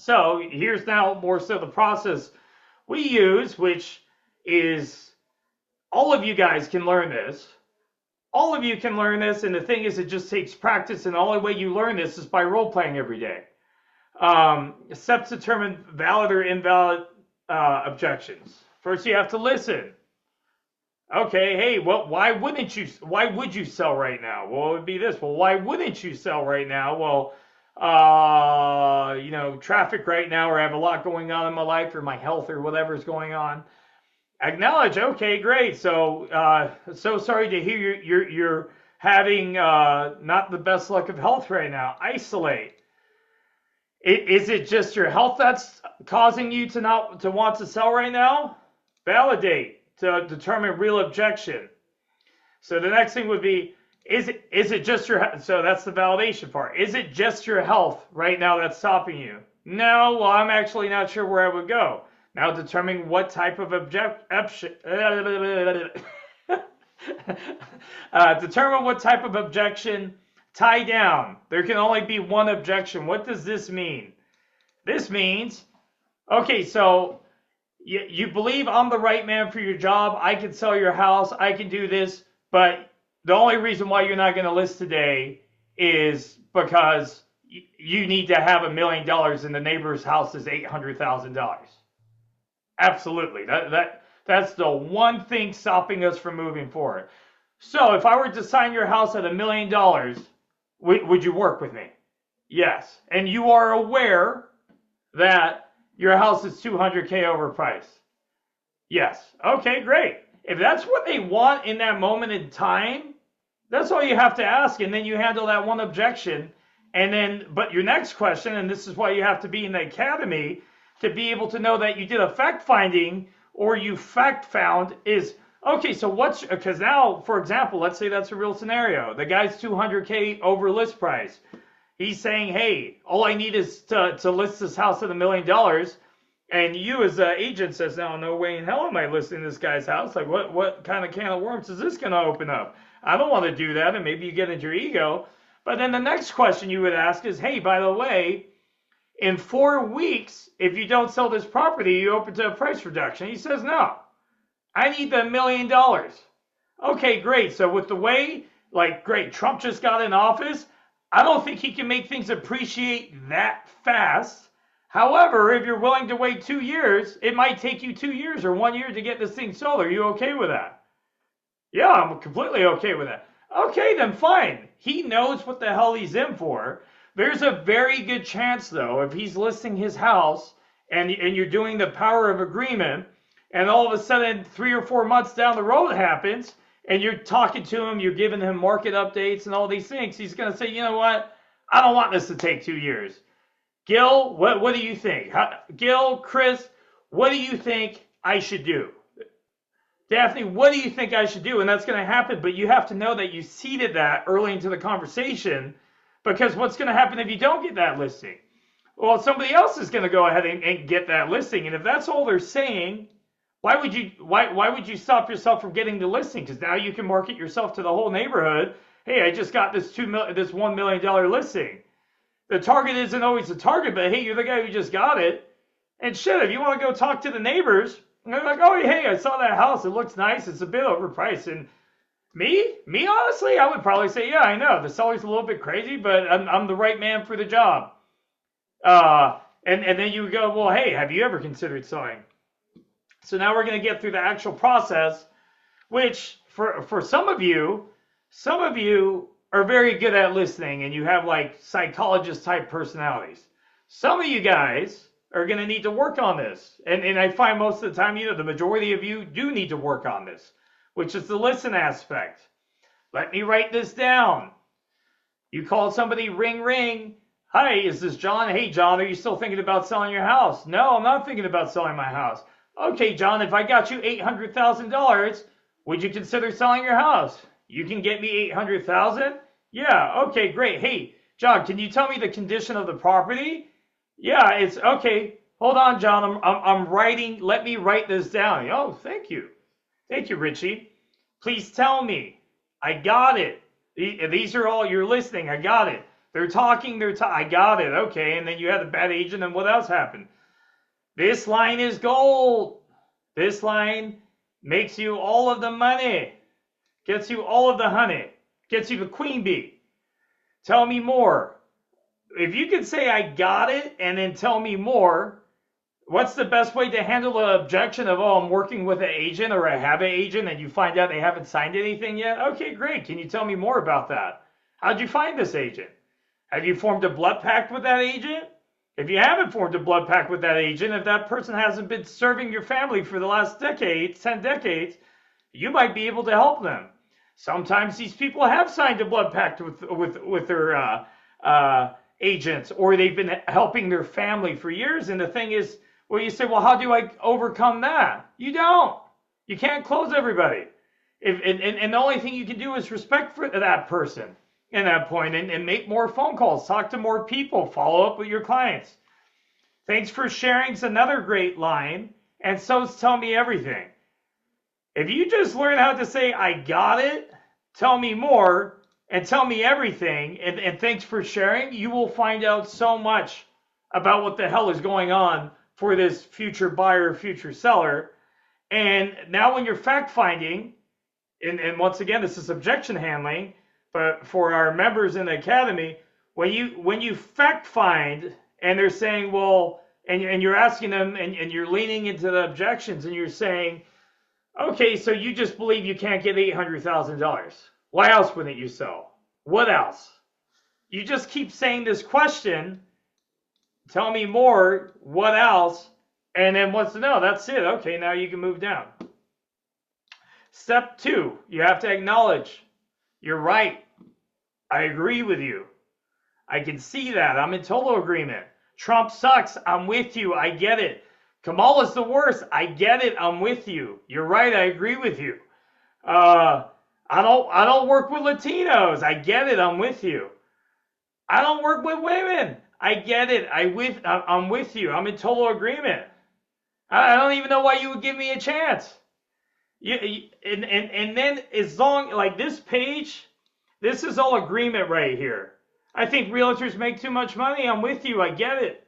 So here's now more so the process we use, which is all of you guys can learn this. All of you can learn this, and the thing is, it just takes practice, and the only way you learn this is by role-playing every day. Steps to determine valid or invalid objections. First, you have to listen. Okay, hey, well, why would you sell right now? Well, it would be this. Well, why wouldn't you sell right now? Well, traffic right now, or I have a lot going on in my life, or my health, or whatever's going on. Acknowledge. Okay, great. So, so sorry to hear you're having not the best luck of health right now. Isolate. Is it just your health that's causing you to want to sell right now? Validate to determine real objection. So the next thing would be, is it just your, so that's the validation part. Is it just your health right now that's stopping you? No, well, I'm actually not sure where I would go. Now determine what type of determine what type of objection. Tie down. There can only be one objection. What does this mean? This means, okay, so you believe I'm the right man for your job. I can sell your house. I can do this. But the only reason why you're not going to list today is because you need to have $1 million and the neighbor's house is $800,000. Absolutely. That's the one thing stopping us from moving forward. So if I were to sign your house at $1 million, would you work with me? Yes. And you are aware that your house is $200K overpriced? Yes. Okay, great. If that's what they want in that moment in time, that's all you have to ask, and then you handle that one objection. And then, but your next question, and this is why you have to be in the academy, to be able to know that you did a fact finding or you fact found is, okay, so what's, because now, for example, let's say that's a real scenario. The guy's $200K over list price. He's saying, hey, all I need is to list this house at $1 million. And you as an agent says, no way in hell am I listing this guy's house. Like, what kind of can of worms is this going to open up? I don't want to do that. And maybe you get into your ego. But then the next question you would ask is, hey, by the way, in 4 weeks, if you don't sell this property, you open to a price reduction. He says, no, I need the $1 million. Okay, great. So with the way, like, great, Trump just got in office, I don't think he can make things appreciate that fast. However, if you're willing to wait 2 years, it might take you 2 years or 1 year to get this thing sold. Are you okay with that? Yeah, I'm completely okay with that. Okay, then fine. He knows what the hell he's in for. There's a very good chance, though, if he's listing his house and you're doing the power of agreement, and all of a sudden 3 or 4 months down the road happens, and you're talking to him, you're giving him market updates and all these things, he's going to say, you know what? I don't want this to take 2 years. Gil, what do you think? Gil, Chris, what do you think I should do? Daphne, what do you think I should do? And that's going to happen, but you have to know that you seeded that early into the conversation, because what's going to happen if you don't get that listing? Well, somebody else is going to go ahead and get that listing, and if that's all they're saying, why would you stop yourself from getting the listing? Because now you can market yourself to the whole neighborhood. Hey, I just got this $1 million listing. The target isn't always the target, but hey, you're the guy who just got it. And shit, if you want to go talk to the neighbors, and they're like, oh, hey, I saw that house. It looks nice. It's a bit overpriced. And me, honestly, I would probably say, yeah, I know. The seller's a little bit crazy, but I'm the right man for the job. And then you would go, well, hey, have you ever considered selling? So now we're going to get through the actual process, which for some of you are very good at listening, and you have like psychologist type personalities. Some of you guys are going to need to work on this. And I find most of the time, the majority of you do need to work on this, which is the listen aspect. Let me write this down. You call somebody, ring, ring. Hi, is this John? Hey, John, are you still thinking about selling your house? No, I'm not thinking about selling my house. Okay, John, if I got you $800,000, would you consider selling your house? You can get me $800,000? Yeah, okay, great. Hey, John, can you tell me the condition of the property? Yeah, it's okay. Hold on, John. I'm writing. Let me write this down. Oh, thank you. Thank you, Richie. Please tell me. I got it. These are all you're listening. I got it. They're talking, I got it, okay. And then you had a bad agent, and what else happened? This line is gold. This line makes you all of the money, gets you all of the honey, gets you the queen bee. Tell me more. If you could say I got it and then tell me more, what's the best way to handle the objection of, oh, I'm working with an agent or I have an agent and you find out they haven't signed anything yet? Okay, great. Can you tell me more about that? How'd you find this agent? Have you formed a blood pact with that agent? If you haven't formed a blood pact with that agent, if that person hasn't been serving your family for the last decades, 10 decades, you might be able to help them. Sometimes these people have signed a blood pact with their agents, or they've been helping their family for years. And the thing is, well, you say, well, how do I overcome that? You don't. You can't close everybody. And the only thing you can do is respect for that person in that point, and make more phone calls, talk to more people, follow up with your clients. Thanks for sharing is another great line, and so's tell me everything. If you just learn how to say, I got it, tell me more, and tell me everything, and thanks for sharing, you will find out so much about what the hell is going on for this future buyer, future seller. And now when you're fact finding, and once again, this is objection handling, but for our members in the academy, when you fact find and they're saying, well, and you're asking them and you're leaning into the objections and you're saying, okay, so you just believe you can't get $800,000. Why else wouldn't you sell? What else? You just keep saying this question, tell me more, what else? And then what's the no? That's it. Okay, now you can move down. Step 2, you have to acknowledge, you're right. I agree with you. I can see that. I'm in total agreement. Trump sucks. I'm with you. I get it. Kamala's the worst. I get it. I'm with you. You're right. I agree with you. I don't work with Latinos. I get it. I'm with you. I don't work with women. I get it. I'm with you. I'm in total agreement. I don't even know why you would give me a chance. And then as long, like this page, this is all agreement right here. I think realtors make too much money. I'm with you. I get it.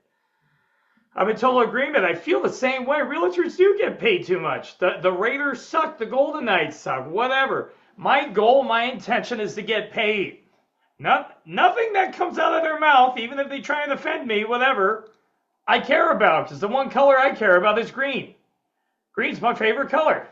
I'm in total agreement. I feel the same way. Realtors do get paid too much. The Raiders suck. The Golden Knights suck. Whatever. My goal, my intention is to get paid. Nothing that comes out of their mouth, even if they try and offend me, whatever, I care about. Because the one color I care about is green. Green's my favorite color.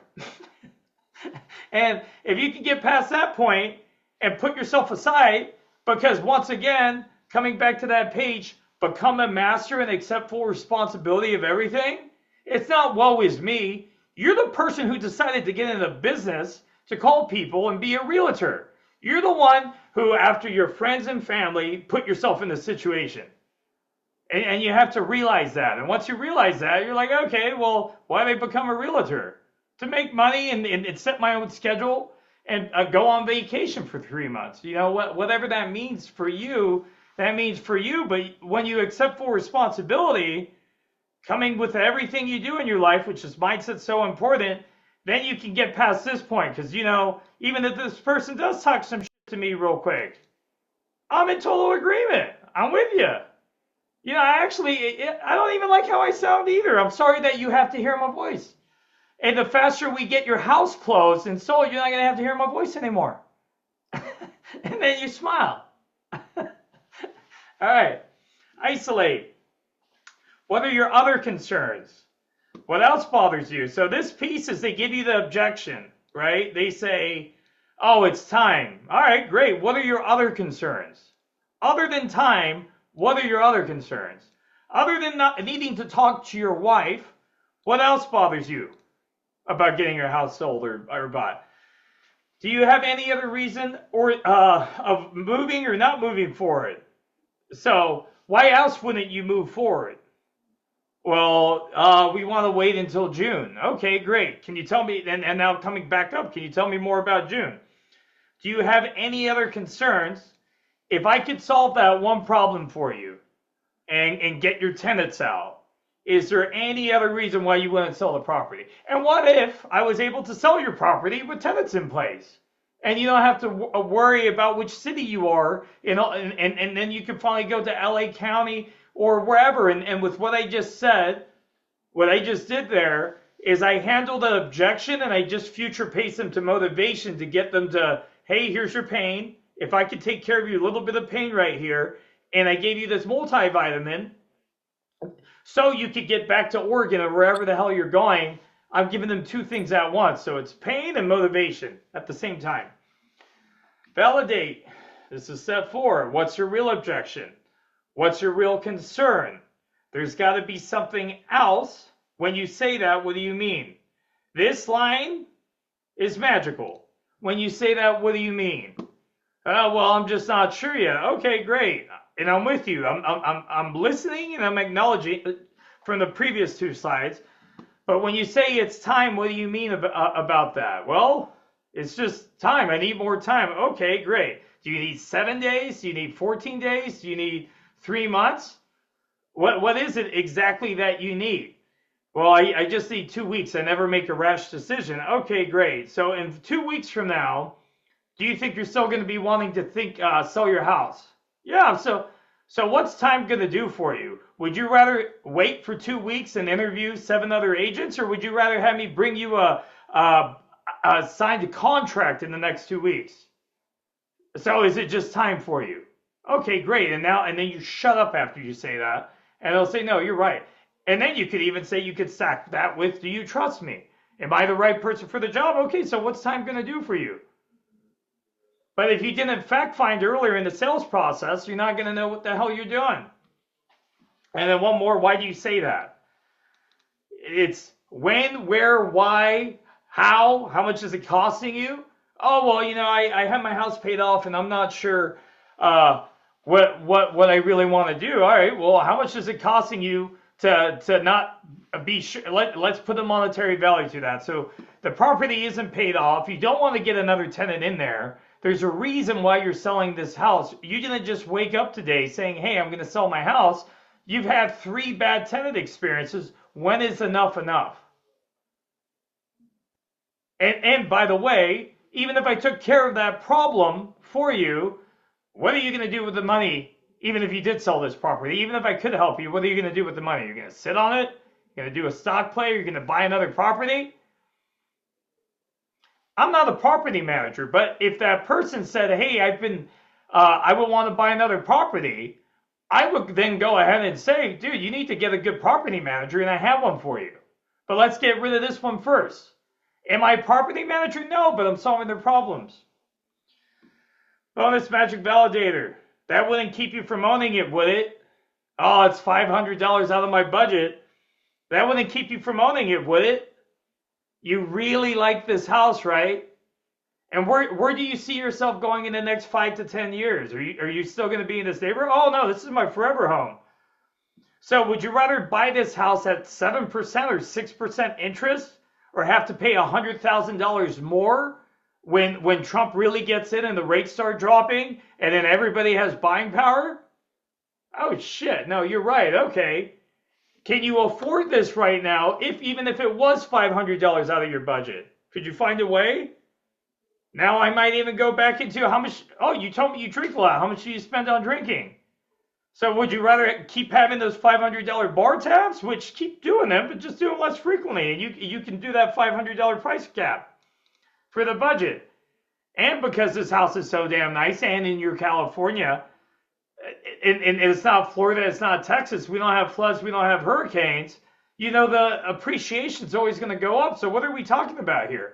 And if you can get past that point and put yourself aside, because once again, coming back to that page, become a master and accept full responsibility of everything. It's not woe is me. You're the person who decided to get into business to call people and be a realtor. You're the one who, after your friends and family, put yourself in the situation. And you have to realize that. And once you realize that, you're like, okay, well, why did I become a realtor? To make money and set my own schedule and go on vacation for 3 months. You know, whatever that means for you, that means for you. But when you accept full responsibility, coming with everything you do in your life, which is mindset so important, then you can get past this point. Because, you know, even if this person does talk some shit to me real quick, I'm in total agreement. I'm with you. You know, I don't even like how I sound either. I'm sorry that you have to hear my voice. And the faster we get your house closed and sold, you're not going to have to hear my voice anymore. And then you smile. All right. Isolate. What are your other concerns? What else bothers you? So this piece is they give you the objection, right? They say, oh, it's time. All right, great. What are your other concerns? Other than time, what are your other concerns? Other than not needing to talk to your wife, what else bothers you about getting your house sold or bought? Do you have any other reason of moving or not moving forward? So why else wouldn't you move forward? Well, we want to wait until June. Okay, great. Can you tell me, and now coming back up, can you tell me more about June? Do you have any other concerns? If I could solve that one problem for you and get your tenants out, is there any other reason why you wouldn't sell the property? And what if I was able to sell your property with tenants in place? and you don't have to worry about which city you are, and then you can finally go to LA County or wherever. And with what I just said, what I just did there is I handled an objection and I just future paced them to motivation to get them to, hey, here's your pain. If I could take care of you, a little bit of pain right here, and I gave you this multivitamin so you could get back to Oregon or wherever the hell you're going. I'm giving them two things at once. So it's pain and motivation at the same time. Validate. This is step 4. What's your real objection? What's your real concern? There's got to be something else. When you say that, what do you mean? This line is magical. When you say that, what do you mean? Well, I'm just not sure yet. Okay, great. And I'm with you. I'm listening and I'm acknowledging from the previous 2 slides. But when you say it's time, what do you mean about that? Well, it's just time. I need more time. Okay, great. Do you need 7 days? Do you need 14 days? Do you need 3 months? What is it exactly that you need? Well, I just need 2 weeks. I never make a rash decision. Okay, great. So in 2 weeks from now, do you think you're still going to be wanting to sell your house? Yeah. So what's time going to do for you? Would you rather wait for 2 weeks and interview 7 other agents, or would you rather have me bring you a signed contract in the next 2 weeks? So is it just time for you? Okay, great. And then you shut up after you say that, and they'll say, no, you're right. And then you could even say, you could stack that with, do you trust me? Am I the right person for the job? Okay, so what's time going to do for you? But if you didn't fact find earlier in the sales process, you're not going to know what the hell you're doing. And then one more, why do you say that? It's when, where, why, how much is it costing you? Oh, well, I have my house paid off and I'm not sure what I really want to do. All right, well, how much is it costing you to not be sure? Let's put a monetary value to that. So the property isn't paid off. You don't want to get another tenant in there. There's a reason why you're selling this house. You didn't just wake up today saying, hey, I'm going to sell my house. You've had 3 bad tenant experiences. When is enough enough? And by the way, even if I took care of that problem for you, what are you going to do with the money? Even if you did sell this property, even if I could help you, what are you going to do with the money? You're going to sit on it? You're going to do a stock play? You're going to buy another property? I'm not a property manager, but if that person said, hey, I would want to buy another property, I would then go ahead and say, dude, you need to get a good property manager, and I have one for you. But let's get rid of this one first. Am I a property manager? No, but I'm solving their problems. Bonus magic validator. That wouldn't keep you from owning it, would it? Oh, it's $500 out of my budget. That wouldn't keep you from owning it, would it? You really like this house, right? And where do you see yourself going in the next 5 to 10 years? Are you still going to be in this neighborhood? Oh, no, this is my forever home. So would you rather buy this house at 7% or 6% interest, or have to pay $100,000 more when Trump really gets in and the rates start dropping and then everybody has buying power? Oh, shit. No, you're right. Okay. Can you afford this right now, even if it was $500 out of your budget? Could you find a way? Now I might even go back into how much. Oh, you told me you drink a lot. How much do you spend on drinking? So would you rather keep having those $500 bar tabs, which keep doing them, but just do them less frequently, and you can do that $500 price cap for the budget? And because this house is so damn nice, and in your California, and it's not Florida, it's not Texas, we don't have floods, we don't have hurricanes, the appreciation is always going to go up. So what are we talking about here?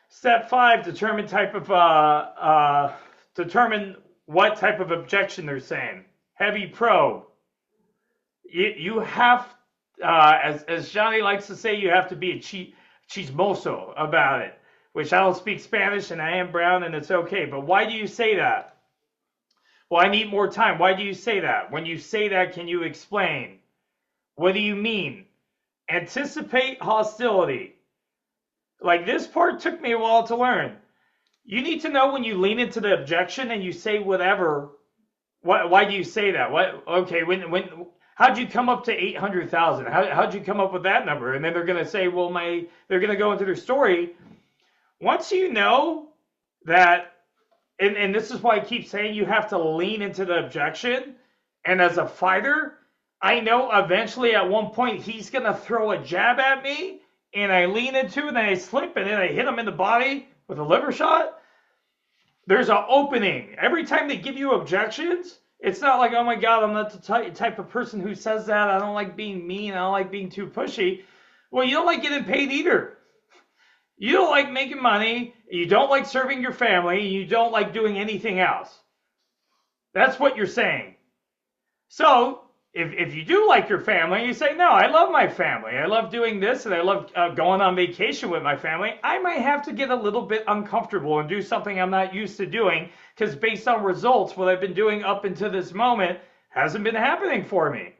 Step 5, determine what type of objection they're saying. Heavy probe. You have, as Johnny likes to say, you have to be a chismoso about it, which I don't speak Spanish and I am brown and it's okay. But why do you say that? Well, I need more time. Why do you say that? When you say that, can you explain? What do you mean? Anticipate hostility. Like, this part took me a while to learn. You need to know when you lean into the objection and you say whatever. Why do you say that? Okay, how'd you come up to 800,000? How'd you come up with that number? And then they're going to say, they're going to go into their story. Once you know that, and this is why I keep saying you have to lean into the objection. And as a fighter, I know eventually at one point he's going to throw a jab at me, and I lean into it, and I slip, and then I hit him in the body with a liver shot. There's an opening. Every time they give you objections, it's not like, oh my God, I'm not the type of person who says that. I don't like being mean. I don't like being too pushy. Well, you don't like getting paid either. You don't like making money. You don't like serving your family. You don't like doing anything else. That's what you're saying. So if you do like your family, you say, no, I love my family. I love doing this, and I love going on vacation with my family. I might have to get a little bit uncomfortable and do something I'm not used to doing, because based on results, what I've been doing up until this moment hasn't been happening for me.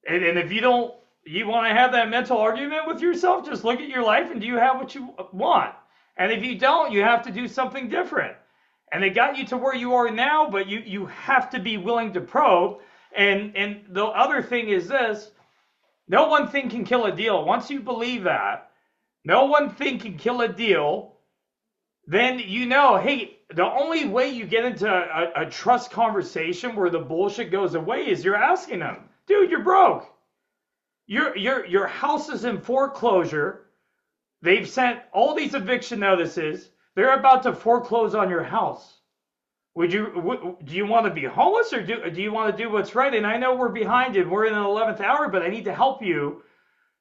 And if you want to have that mental argument with yourself, just look at your life, and do you have what you want? And if you don't, you have to do something different. And it got you to where you are now, but you have to be willing to probe. And the other thing is this: no one thing can kill a deal. Once you believe that, no one thing can kill a deal, then you know, hey, the only way you get into a trust conversation where the bullshit goes away is you're asking them, dude, you're broke. Your house is in foreclosure. They've sent all these eviction notices. They're about to foreclose on your house. Do you want to be homeless, or do you want to do what's right? And I know we're behind and we're in an 11th hour, but I need to help you.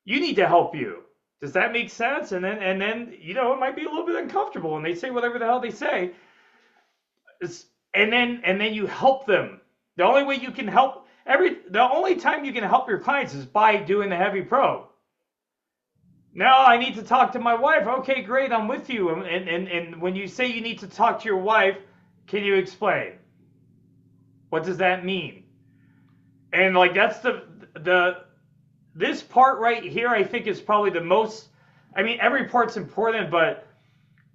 You need to help you. Does that make sense? And then it might be a little bit uncomfortable, and they say whatever the hell they say. And then you help them. The only way you can help the only time you can help your clients is by doing the heavy probe. Now I need to talk to my wife. Okay, great, I'm with you. And when you say you need to talk to your wife, can you explain? What does that mean? And like that's this part right here, I think is probably the most. I mean, every part's important, but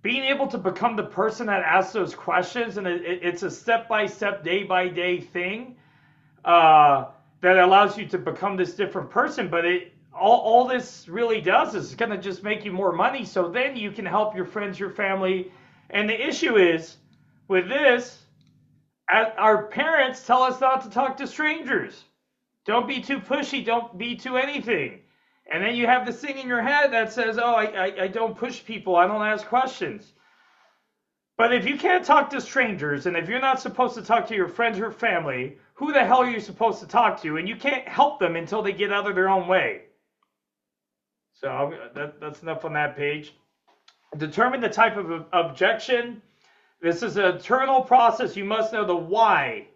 being able to become the person that asks those questions, and it's a step-by-step, day-by-day thing that allows you to become this different person. But all this really does is it's going to just make you more money, so then you can help your friends, your family. And the issue is, with this, our parents tell us not to talk to strangers. Don't be too pushy. Don't be too anything. And then you have this thing in your head that says, oh, I don't push people. I don't ask questions. But if you can't talk to strangers, and if you're not supposed to talk to your friends or family, who the hell are you supposed to talk to? And you can't help them until they get out of their own way. So that's enough on that page. Determine the type of objection. This is an internal process. You must know the why.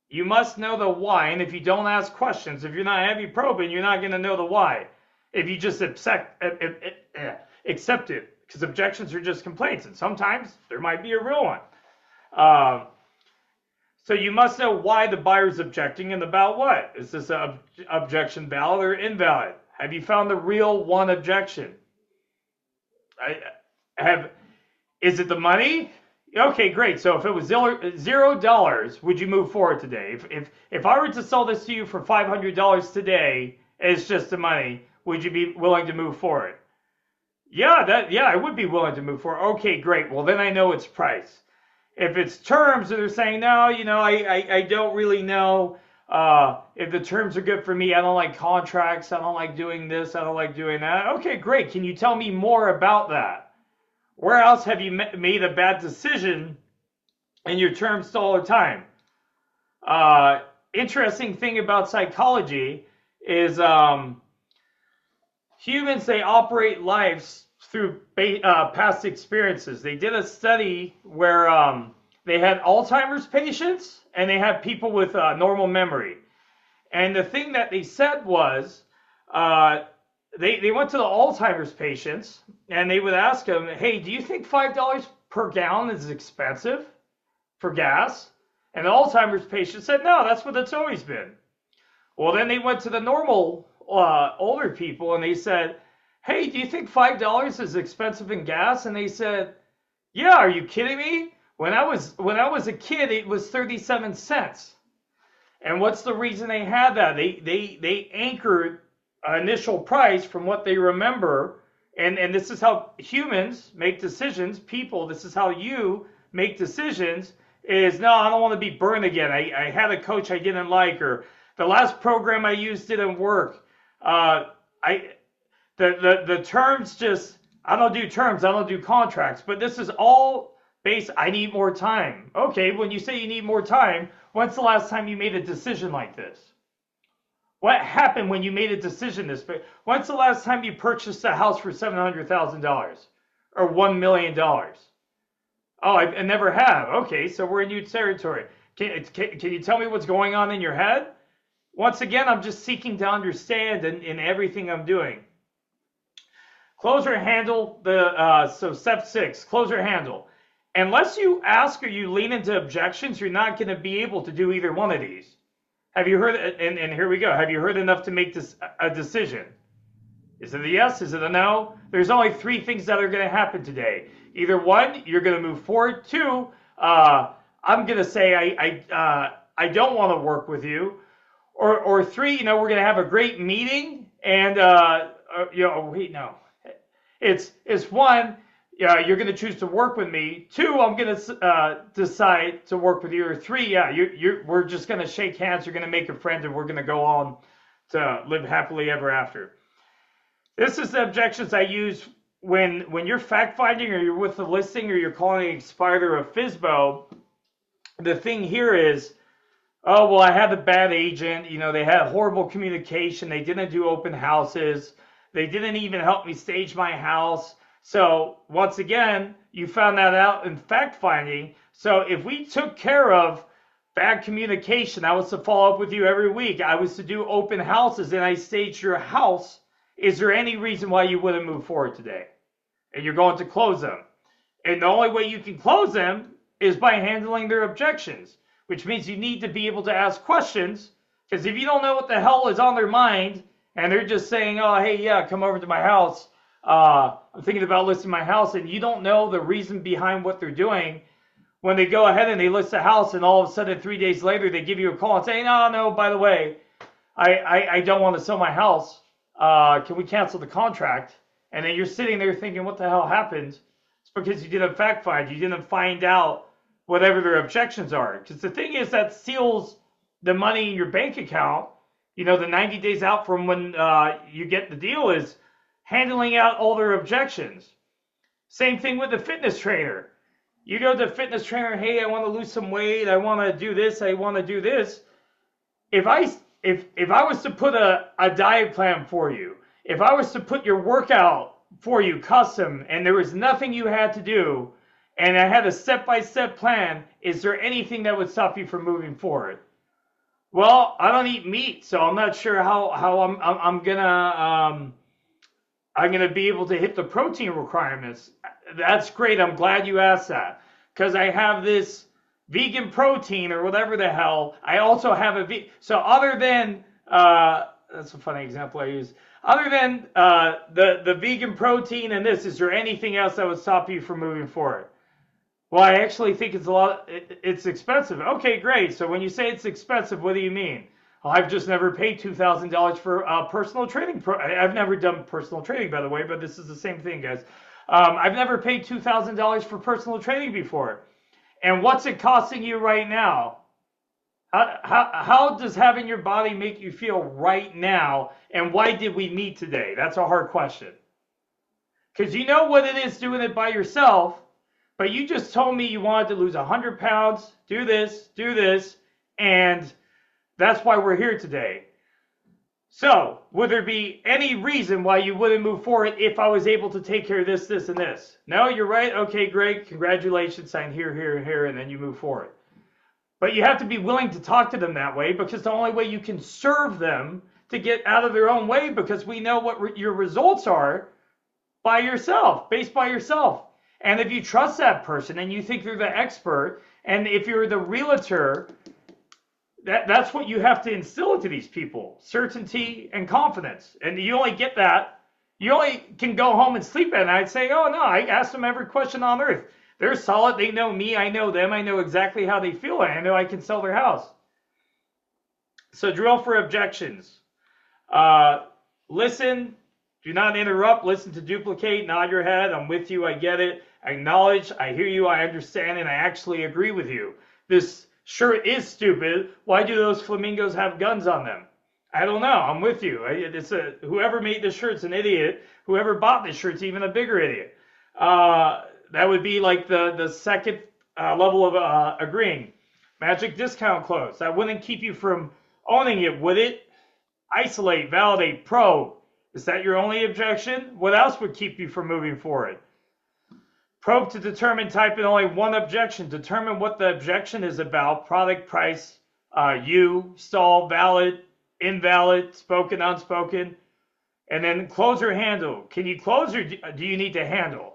You must know the why. And if you don't ask questions, if you're not heavy probing, you're not going to know the why. If you just accept it, because objections are just complaints, and sometimes there might be a real one. So you must know why the buyer's objecting and about what. Is this an objection valid or invalid? Have you found the real one objection? Is it the money? Okay, great. So if it was $0, would you move forward today? If I were to sell this to you for $500 today, it's just the money, would you be willing to move forward? Yeah, I would be willing to move forward. Okay, great. Well, then I know its price. If it's terms that are saying, no, I don't really know if the terms are good for me. I don't like contracts. I don't like doing this. I don't like doing that. Okay, great. Can you tell me more about that? Where else have you made a bad decision in your terms all the time? Interesting thing about psychology is humans, they operate lives through past experiences. They did a study where they had Alzheimer's patients and they had people with normal memory. And the thing that they said was, they went to the Alzheimer's patients and they would ask them, hey, do you think $5 per gallon is expensive for gas? And the Alzheimer's patient said, no, that's what it's always been. Well, then they went to the normal older people and they said, hey, do you think $5 is expensive in gas? And they said, yeah, are you kidding me? When I was a kid, it was 37 cents. And what's the reason they had that? They anchored initial price from what they remember And this is how humans make decisions. People, this is how you make decisions. Is no, I don't want to be burned again. I had a coach I didn't like, or the last program I used didn't work. The terms just, I don't do terms, I don't do contracts, but this is all based, I need more time. Okay, when you say you need more time, when's the last time you made a decision like this? What happened when you made a decision this big? When's the last time you purchased a house for $700,000 or $1 million? Oh, I never have. Okay, so we're in new territory. Can you tell me what's going on in your head? Once again, I'm just seeking to understand in everything I'm doing. Close or handle so step 6, close or handle. Unless you ask or you lean into objections, you're not going to be able to do either one of these. Have you heard, and here we go, have you heard enough to make this a decision? Is it a yes? Is it a no? There's only 3 things that are going to happen today. Either 1, you're going to move forward. 2, I'm going to say I don't want to work with you. Or 3, we're going to have a great meeting, and wait, no. It's 1, you're going to choose to work with me. 2, I'm going to decide to work with you. Or 3, we're just going to shake hands. You're going to make a friend, and we're going to go on to live happily ever after. This is the objections I use when you're fact finding, or you're with the listing, or you're calling an expired or a FSBO. The thing here is, oh, well, I had a bad agent. They had horrible communication. They didn't do open houses. They didn't even help me stage my house. So once again, you found that out in fact finding. So if we took care of bad communication, I was to follow up with you every week, I was to do open houses, and I staged your house, is there any reason why you wouldn't move forward today? And you're going to close them. And the only way you can close them is by handling their objections, which means you need to be able to ask questions, because if you don't know what the hell is on their mind, and they're just saying, oh, hey, yeah, come over to my house, I'm thinking about listing my house, and you don't know the reason behind what they're doing, when they go ahead and they list a house, and all of a sudden 3 days later they give you a call and say, no, by the way, I don't want to sell my house, can we cancel the contract? And then you're sitting there thinking, what the hell happened? It's because you didn't fact find, you didn't find out whatever their objections are. Because the thing is, that seals the money in your bank account, the 90 days out from when you get the deal, is handling out all their objections. Same thing with the fitness trainer. You go to the fitness trainer, hey, I want to lose some weight, I want to do this, I want to do this. If I was to put a diet plan for you, if I was to put your workout for you custom, and there was nothing you had to do, and I had a step-by-step plan, is there anything that would stop you from moving forward? Well, I don't eat meat, so I'm not sure how I'm gonna be able to hit the protein requirements. That's great. I'm glad you asked that, because I have this vegan protein or whatever the hell. I also have so other than that's a funny example I use. Other than the vegan protein and this, is there anything else that would stop you from moving forward? Well, I actually think it's expensive. Okay, great. So when you say it's expensive, what do you mean? Well, I've just never paid $2,000 for personal training. I've never done personal training, by the way, but this is the same thing, guys. I've never paid $2,000 for personal training before. And what's it costing you right now? How does having your body make you feel right now? And why did we meet today? That's a hard question. Because you know what it is doing it by yourself. But you just told me you wanted to lose 100 pounds, do this, and that's why we're here today. So, would there be any reason why you wouldn't move forward if I was able to take care of this, this, and this? No, you're right. Okay, great. Congratulations. Sign here, here, and here, and then you move forward. But you have to be willing to talk to them that way, because the only way you can serve them to get out of their own way, because we know what your results are by yourself, based by yourself. And if you trust that person and you think they're the expert, and if you're the realtor, that's what you have to instill into these people: certainty and confidence. And you only get that, you only can go home and sleep at night and say, oh no, I asked them every question on earth. They're solid, they know me, I know them, I know exactly how they feel, and I know I can sell their house. So drill for objections. Listen, Do not interrupt. Listen to duplicate. Nod your head. I'm with you. I get it. Acknowledge. I hear you. I understand. And I actually agree with you. This shirt is stupid. Why do those flamingos have guns on them? I don't know. I'm with you. Whoever made this shirt's an idiot. Whoever bought this shirt's even a bigger idiot. That would be like the second level of agreeing. Magic discount close. That wouldn't keep you from owning it, would it? Isolate, validate, probe. Is that your only objection? What else would keep you from moving forward? Probe to determine, type in only one objection. Determine what the objection is about. Product, price, you, stall, valid, invalid, spoken, unspoken. And then close or handle. Can you close or do you need to handle?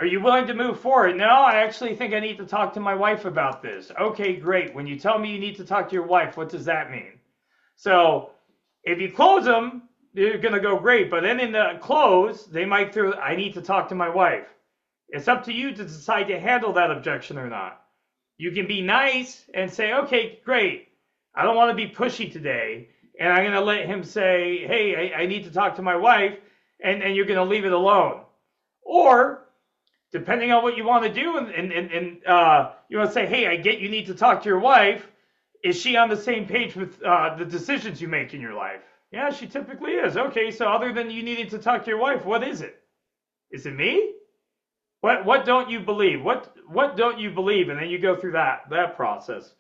Are you willing to move forward? No, I actually think I need to talk to my wife about this. Okay, great. When you tell me you need to talk to your wife, what does that mean? So if you close them, they're going to go great. But then in the close, they might throw, I need to talk to my wife. It's up to you to decide to handle that objection or not. You can be nice and say, okay, great. I don't want to be pushy today. And I'm going to let him say, hey, I need to talk to my wife. And you're going to leave it alone. Or, depending on what you want to do, and you want to say, hey, I get you need to talk to your wife. Is she on the same page with the decisions you make in your life? Yeah, she typically is. Okay, so other than you needing to talk to your wife, what is it? Is it me? What don't you believe? What don't you believe? And then you go through that process.